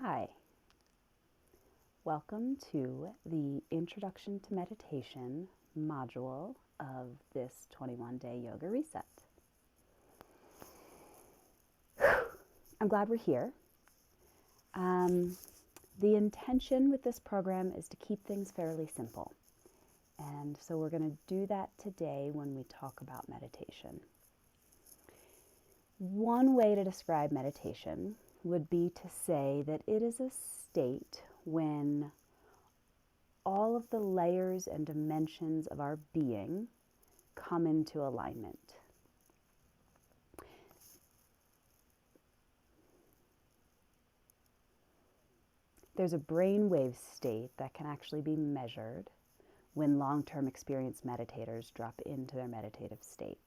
Hi, welcome to the Introduction to Meditation module of this 21-day yoga reset. I'm glad we're here. The intention with this program is to keep things fairly simple. And so we're going to do that today when we talk about meditation. One way to describe meditation would be to say that it is a state when all of the layers and dimensions of our being come into alignment. There's a brainwave state that can actually be measured when long-term experienced meditators drop into their meditative state.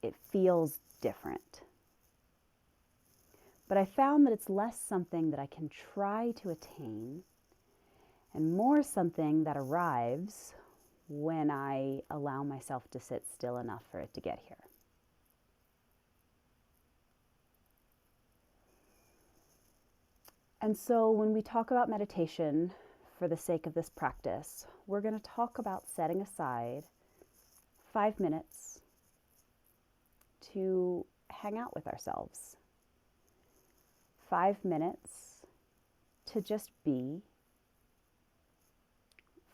It feels different. But I found that it's less something that I can try to attain and more something that arrives when I allow myself to sit still enough for it to get here. And so when we talk about meditation, for the sake of this practice, we're going to talk about setting aside 5 minutes to hang out with ourselves. 5 minutes to just be.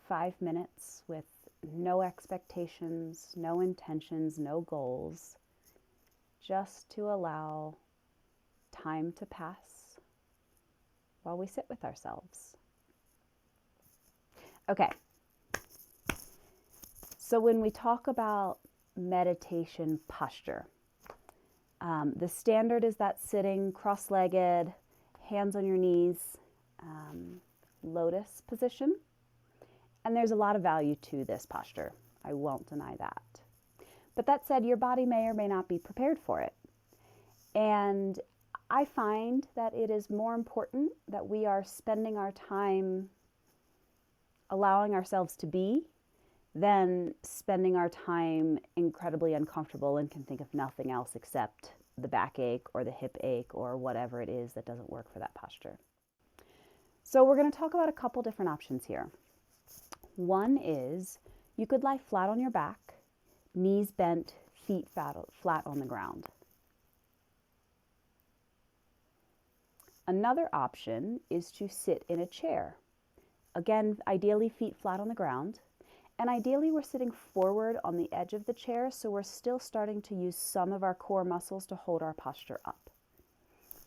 5 minutes with no expectations, no intentions, no goals, just to allow time to pass while we sit with ourselves. Okay, so when we talk about meditation posture, the standard is that sitting cross-legged, hands on your knees, lotus position. And there's a lot of value to this posture. I won't deny that. But that said, your body may or may not be prepared for it. And I find that it is more important that we are spending our time allowing ourselves to be than spending our time incredibly uncomfortable and can think of nothing else except the backache or the hip ache or whatever it is that doesn't work for that posture. So we're going to talk about a couple different options here. One is you could lie flat on your back, knees bent, feet flat on the ground. Another option is to sit in a chair. Again, ideally feet flat on the ground. And ideally we're sitting forward on the edge of the chair, so we're still starting to use some of our core muscles to hold our posture up.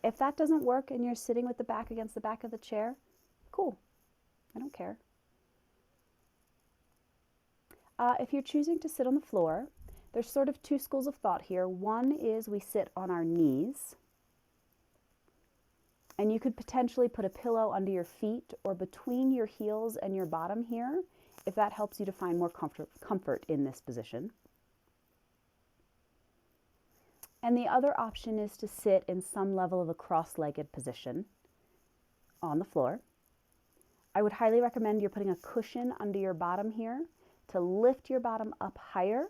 If that doesn't work and you're sitting with the back against the back of the chair, cool. I don't care. If you're choosing to sit on the floor, there's sort of two schools of thought here. One is we sit on our knees, and you could potentially put a pillow under your feet or between your heels and your bottom here, if that helps you to find more comfort in this position. And the other option is to sit in some level of a cross-legged position on the floor. I would highly recommend you're putting a cushion under your bottom here to lift your bottom up higher.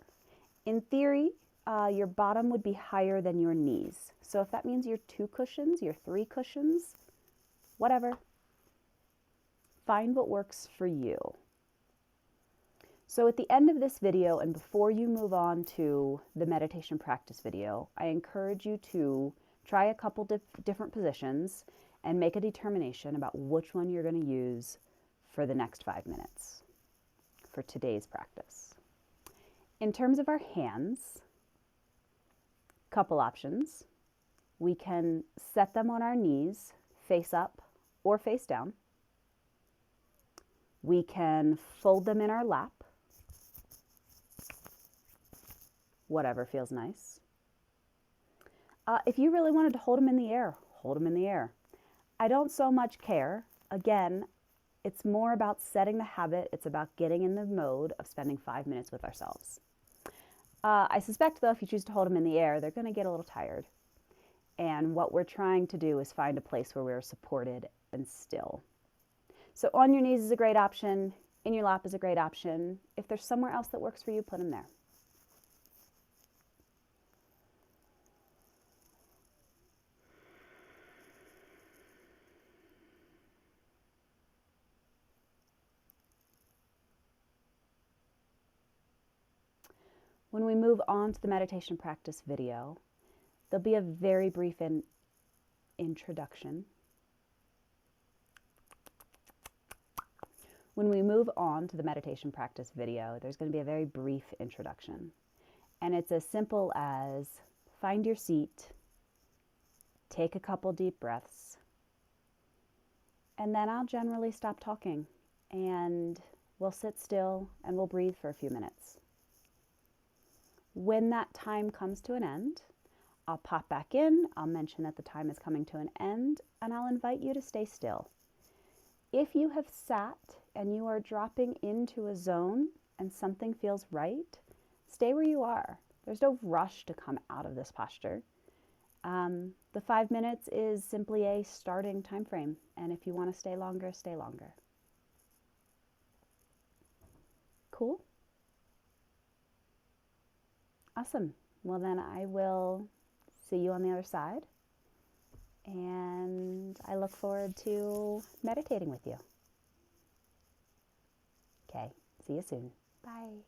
In theory, your bottom would be higher than your knees. So if that means you're 2 cushions, you're 3 cushions, whatever. Find what works for you. So at the end of this video, and before you move on to the meditation practice video, I encourage you to try a couple different positions and make a determination about which one you're going to use for the next 5 minutes for today's practice. In terms of our hands, couple options. We can set them on our knees, face up or face down. We can fold them in our lap, whatever feels nice. If you really wanted to hold them in the air, hold them in the air. I don't so much care. Again, it's more about setting the habit. It's about getting in the mode of spending 5 minutes with ourselves. I suspect, though, if you choose to hold them in the air, they're going to get a little tired. And what we're trying to do is find a place where we're supported and still. So on your knees is a great option. In your lap is a great option. If there's somewhere else that works for you, put them there. When we move on to the meditation practice video, there'll be a very brief introduction. When we move on to the meditation practice video, there's going to be a very brief introduction. And it's as simple as find your seat, take a couple deep breaths, and then I'll generally stop talking and we'll sit still and we'll breathe for a few minutes. When that time comes to an end, I'll pop back in, I'll mention that the time is coming to an end, and I'll invite you to stay still. If you have sat and you are dropping into a zone and something feels right, stay where you are. There's no rush to come out of this posture. The 5 minutes is simply a starting time frame, and if you want to stay longer, stay longer. Cool? Awesome. Well, then I will see you on the other side, and I look forward to meditating with you. Okay, see you soon. Bye.